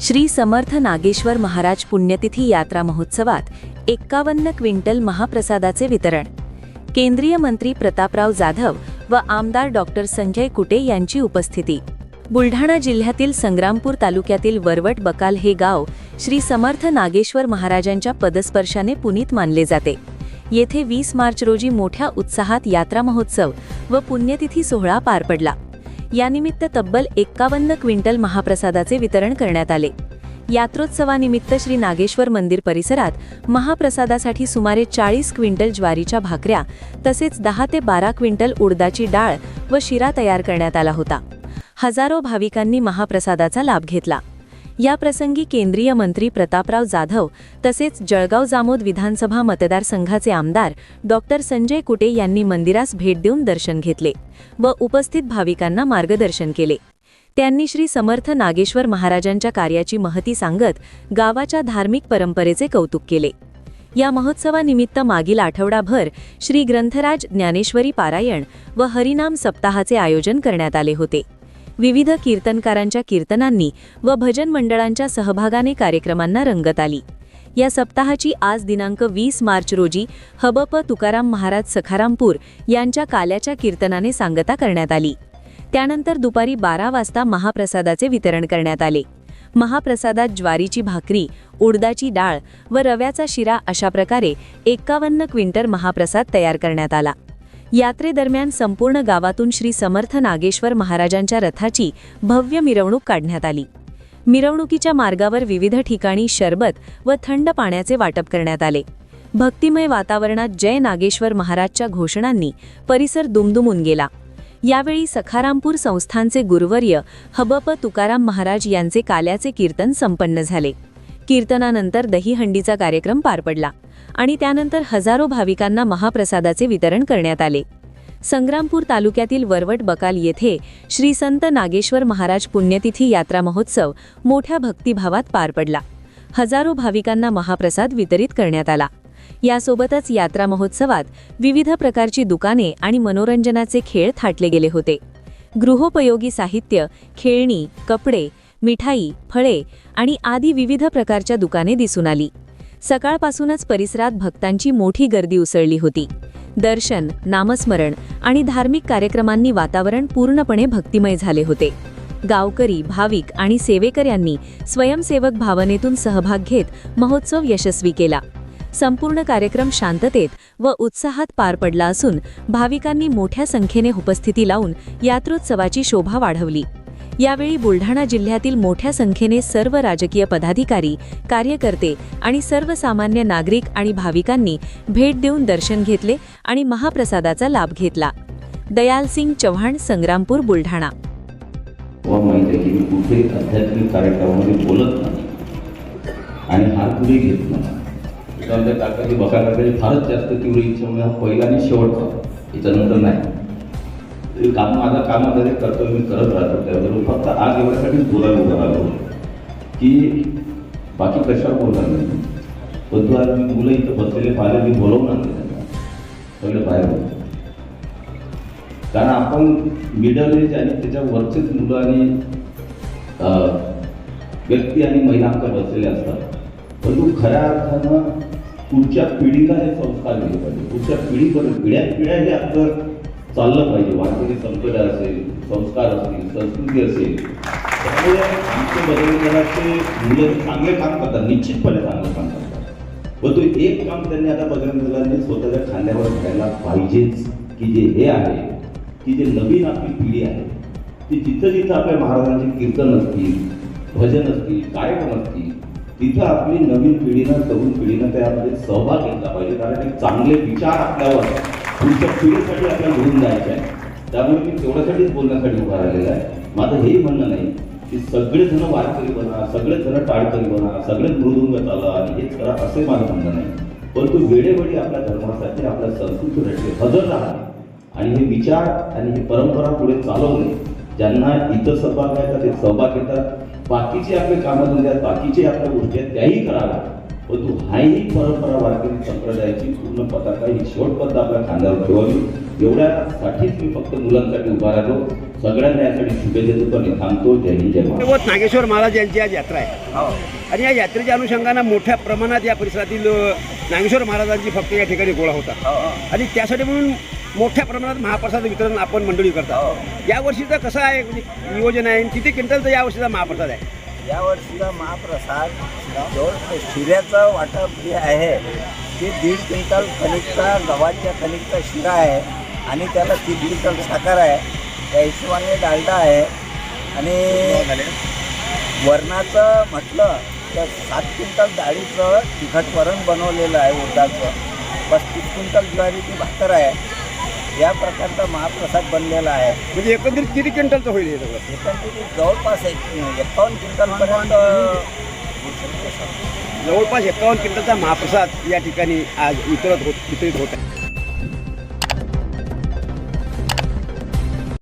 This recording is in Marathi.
श्री समर्थ नागेश्वर महाराज पुण्यतिथी यात्रा महोत्सवात 51 क्विंटल महाप्रसादाचे वितरण। केंद्रीय मंत्री प्रतापराव जाधव व आमदार डॉक्टर संजय कुटे यांची उपस्थिती। बुलढाणा जिल्ह्यातील संग्रामपूर तालुक्यातील वरवट बकाल हे गाव श्री समर्थ नागेश्वर महाराजांच्या पदस्पर्शाने पुनीत मानले जाते। येथे 20 मार्च रोजी मोठ्या उत्साहात यात्रा महोत्सव व पुण्यतिथी सोहळा पार पडला। यानिमित्त तब्बल 51 क्विंटल महाप्रसादाचे वितरण करण्यात आले। यात्रोत्सवानिमित्त श्री नागेश्वर मंदिर परिसरात महाप्रसादासाठी सुमारे 40 क्विंटल ज्वारीच्या भाकऱ्या तसेच 10 ते 12 क्विंटल उडदाची डाळ व शिरा तयार करण्यात आला होता। हजारो भाविकांनी महाप्रसादाचा लाभ घेतला। या प्रसंगी केंद्रीय मंत्री प्रतापराव जाधव तसेच जळगाव जामोद विधानसभा मतदारसंघाचे आमदार डॉक्टर संजय कुटे यांनी मंदिरास भेट देऊन दर्शन घेतले व उपस्थित भाविकांना मार्गदर्शन केले। त्यांनी श्री समर्थ नागेश्वर महाराजांच्या कार्याची महती सांगत गावाच्या धार्मिक परंपरेचे कौतुक केले। या महोत्सवानिमित्त मागील आठवडाभर श्री ग्रंथराज ज्ञानेश्वरी पारायण व हरिनाम सप्ताहाचे आयोजन करण्यात आले होते। विविध कीर्तनकारांच्या कीर्तनांनी व भजन मंडळांच्या सहभागाने कार्यक्रमांना रंगत आली। या सप्ताहाची आज दिनांक 20 मार्च रोजी हबप तुकाराम महाराज सखारामपूर यांच्या काल्याच्या कीर्तनाने सांगता करण्यात आली। त्यानंतर दुपारी 12 वाजता महाप्रसादाचे वितरण करण्यात आले। महाप्रसादात ज्वारीची भाकरी, उडदाची डाळ व रव्याचा शिरा अशा प्रकारे 51 क्विंटल महाप्रसाद तयार करण्यात आला। यात्रेदरम्यान संपूर्ण गावातून श्री समर्थ नागेश्वर महाराजांच्या रथाची भव्य मिरवणूक काढण्यात आली। मिरवणुकीच्या मार्गावर विविध ठिकाणी शरबत व थंड पाण्याचे वाटप करण्यात आले। भक्तिमय वातावरणात जय नागेश्वर महाराजच्या घोषणांनी परिसर दुमदुमून गेला। यावेळी सखारामपूर संस्थानचे गुरुवर्य हबप तुकाराम महाराज यांचे काल्याचे कीर्तन संपन्न झाले। कीर्तनानंतर दहीहंडीचा कार्यक्रम पार पडला आणि त्यानंतर हजारो भाविकांना महाप्रसादाचे वितरण करण्यात आले। संग्रामपूर तालुक्यातील वरवट बकाल येथे श्री संत नागेश्वर महाराज पुण्यतिथी यात्रा महोत्सव मोठ्या भक्तिभावात पार पडला। हजारो भाविकांना महाप्रसाद वितरित करण्यात आला। यासोबतच यात्रा महोत्सवात विविध प्रकारची दुकाने आणि मनोरंजनाचे खेळ थाटले गेले होते। गृहोपयोगी साहित्य, खेळणी, कपडे, मिठाई, फळे आणि आदी विविध प्रकारच्या दुकाने दिसून आली। सकाळपासूनच परिसरात भक्तांची मोठी गर्दी उसळली होती। दर्शन, नामस्मरण आणि धार्मिक कार्यक्रमांनी वातावरण पूर्णपणे भक्तिमय झाले होते। गावकरी, भाविक आणि सेवेकऱ्यांनी स्वयंसेवक भावनेतून सहभाग घेत महोत्सव यशस्वी केला। संपूर्ण कार्यक्रम शांततेत व उत्साहात पार पडला असून भाविकांनी मोठ्या संख्येने उपस्थिती लावून यात्रोत्सवाची शोभा वाढवली। यावेळी बुलढाणा जिल्ह्यातील मोठ्या संख्येने सर्व राजकीय पदाधिकारी, कार्यकर्ते आणि सर्वसामान्य नागरिक आणि भाविकांनी भेट देऊन दर्शन घेतले आणि महाप्रसादाचा लाभ घेतला। दयाल सिंग चव्हाण, संग्रामपूर, बुलढाणा। कुठेही आध्यात्मिक कार्यक्रमामध्ये बोलत नाही आणि हातपुरी घेत नाही। त्यामुळे काकाची बकाकाची फारच जास्त तीव्र इच्छा म्हणजे हा पहिला आणि शेवटचा, याच्यानंतर नाही। माझा कामामध्ये कर्तव्य मी करत राहतो। त्याबरोबर फक्त आज एवढ्यासाठीच बोलायला उभं राहिलो की बाकी कशावर बोलणार नाही। पण तू आज मी मुलं इथं बसलेले पाहिले, मी बोलवून आणले त्यांना, सगळे बाहेर होते। कारण आपण मिडल एज आणि त्याच्या वरचेच मुलं आणि व्यक्ती आणि महिला आमच्या बसलेले असतात। परंतु खऱ्या अर्थानं पुढच्या पिढीला हे संस्कार दिले पाहिजे। पुढच्या पिढीपर्यंत पिढ्या हे आपलं चाललं पाहिजे। वारकरी संप्रदाय असेल, संस्कार असतील, संस्कृती असेल, त्यामुळे आमचे बजरंगदलाचे मुलं चांगले काम करतात, निश्चितपणे चांगलं काम करतात। पण तो एक काम त्यांनी आता बजरंगदलांनी स्वतःच्या खांद्यावर घ्यायला पाहिजेच की जे हे आहे की जे नवीन आपली पिढी आहे ती जिथं जिथं आपल्या महाराजांचे कीर्तन असतील, भजन असतील, कार्यक्रम असतील, तिथं आपली नवीन पिढीनं, तरुण पिढीनं त्यामध्ये सहभाग घेतला पाहिजे। कारण एक चांगले विचार आपल्यावर पुढच्या पिढीसाठी आपल्याला घेऊन जायचं आहे। त्यामुळे मी तेवढ्यासाठीच बोलण्यासाठी उभा राहिलेला आहे। माझं हेही म्हणणं नाही की सगळेजण वारकरी बना, सगळेजण टाळकरी बना, सगळे मृदुंग चाला आणि हेच करा, असे माझं म्हणणं नाही। परंतु वेळेवेळी आपल्या धर्मासाठी, आपल्या संस्कृतीसाठी हजर राहणे आणि हे विचार आणि ही परंपरा पुढे चालवणे, ज्यांना इथं सहभाग आहे ते सहभाग घेतात, बाकीचे आपले कामं धंदे आहेत, बाकीचे आपल्या गोष्टी आहेत त्याही कराव्या। परंतु हाही परंपरा वारकरी संप्रदायाची पूर्ण पताका ही शेवटपर्यंत आपल्या खांद्यावर ठेवावी एवढ्यासाठीच मी फक्त मुलांसाठी उभा राहिलो. सगळ्यांना यासाठी शुभेच्छा देतो आणि थांबतो. जय हिंद, जय महाराष्ट्र. नागेश्वर महाराज यांची आज यात्रा आहे आणि या यात्रेच्या अनुषंगानं मोठ्या प्रमाणात या परिसरातील नागेश्वर महाराजांची भक्त या ठिकाणी गोळा होता आणि त्यासाठी म्हणून मोठ्या प्रमाणात महाप्रसाद वितरण आपण मंडळी करता. यावर्षीचं कसं आहे म्हणजे नियोजन आहे, किती क्विंटलचा यावर्षीचा महाप्रसाद आहे? यावर्षीचा महाप्रसाद जवळ शिऱ्याचं वाटप जे आहे ते 1.5 क्विंटल कणिकचा गव्हाच्या कणिकचा शिरा आहे आणि त्याला 3 क्विंटल साखर आहे. त्या हिशोबाने डालडा आहे आणि वरणाचं म्हटलं तर 7 क्विंटल डाळीचं तिखट वरण बनवलेलं आहे उडदाचं. 35 क्विंटल ज्वारीची भाकर आहे. या प्रकारचा महाप्रसाद बनलेला आहे. म्हणजे एकंदरीत किती क्विंटलचं होईल हे सगळं? एकंदरीत जवळपास 51 क्विंटलपर्यंत जवळपास 51 क्विंटलचा महाप्रसाद या ठिकाणी आज वितरित होत आहे.